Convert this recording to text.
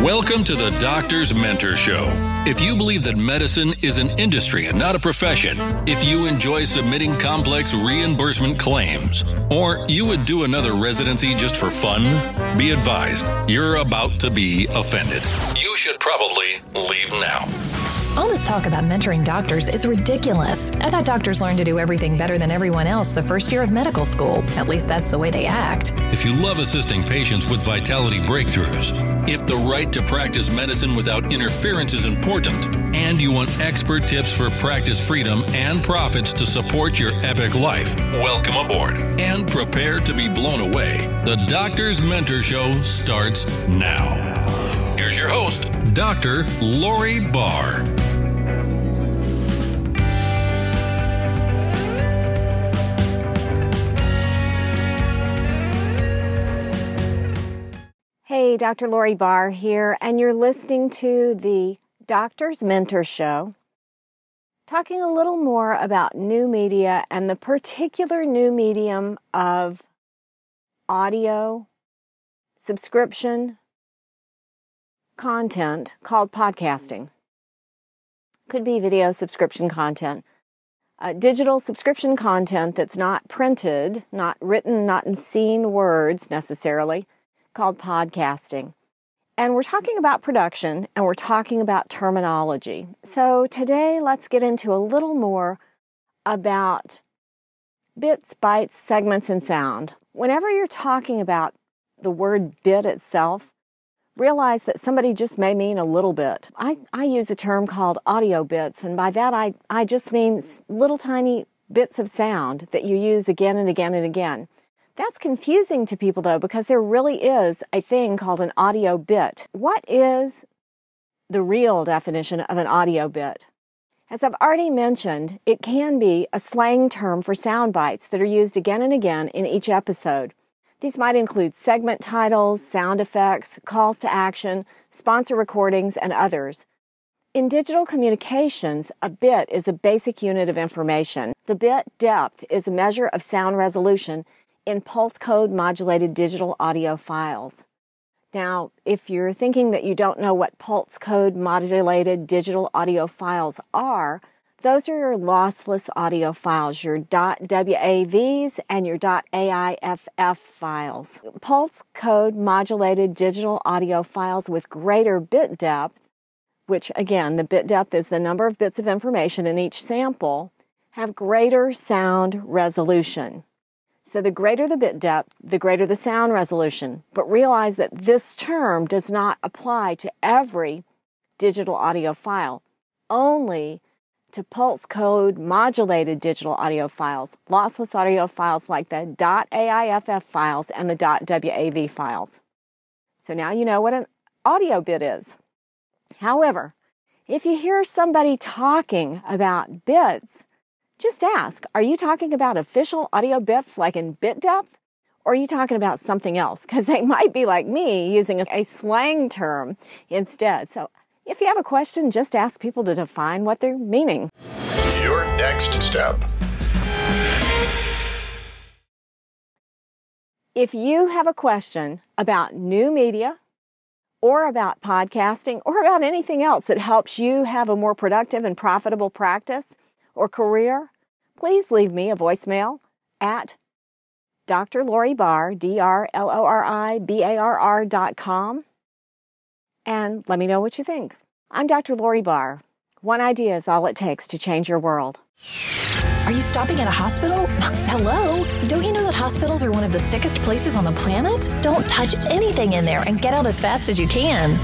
Welcome to the Doctor's Mentor Show. If you believe that medicine is an industry and not a profession, if you enjoy submitting complex reimbursement claims, or you would do another residency just for fun, be advised, you're about to be offended. You should probably leave now. All this talk about mentoring doctors is ridiculous. I thought doctors learned to do everything better than everyone else the first year of medical school. At least that's the way they act. If you love assisting patients with vitality breakthroughs, if the right to practice medicine without interference is important, and you want expert tips for practice freedom and profits to support your epic life, welcome aboard and prepare to be blown away. The Doctor's Mentor Show starts now. Here's your host, Dr. Lori Barr. Hey, Dr. Lori Barr here, and you're listening to the Doctor's Mentor Show, talking a little more about new media and the particular new medium of audio subscription content called podcasting. Could be video subscription content, digital subscription content that's not printed, not written, not in seen words necessarily, called podcasting. And we're talking about production, and we're talking about terminology. So today, let's get into a little more about bits, bytes, segments, and sound. Whenever you're talking about the word bit itself, realize that somebody just may mean a little bit. I use a term called audio bits, and by that I just mean little tiny bits of sound that you use again and again and again. That's confusing to people, though, because there really is a thing called an audio bit. What is the real definition of an audio bit? As I've already mentioned, it can be a slang term for sound bites that are used again and again in each episode. These might include segment titles, sound effects, calls to action, sponsor recordings, and others. In digital communications, a bit is a basic unit of information. The bit depth is a measure of sound resolution in pulse code modulated digital audio files. Now, if you're thinking that you don't know what pulse code modulated digital audio files are, those are your lossless audio files, your .wavs and your .aiff files. Pulse code modulated digital audio files with greater bit depth, which again, the bit depth is the number of bits of information in each sample, have greater sound resolution. So the greater the bit depth, the greater the sound resolution. But realize that this term does not apply to every digital audio file, only to pulse code modulated digital audio files, lossless audio files like the .aiff files and the .wav files. So now you know what an audio bit is. However, if you hear somebody talking about bits, just ask, are you talking about official audio bits like in bit depth? Or are you talking about something else? Because they might be like me using a slang term instead. So if you have a question, just ask people to define what they're meaning. Your next step. If you have a question about new media or about podcasting or about anything else that helps you have a more productive and profitable practice or career, please leave me a voicemail at Dr. Lori Barr, DrLoriBarr.com, and let me know what you think. I'm Dr. Lori Barr. One idea is all it takes to change your world. Are you stopping at a hospital? Hello? Don't you know that hospitals are one of the sickest places on the planet? Don't touch anything in there and get out as fast as you can.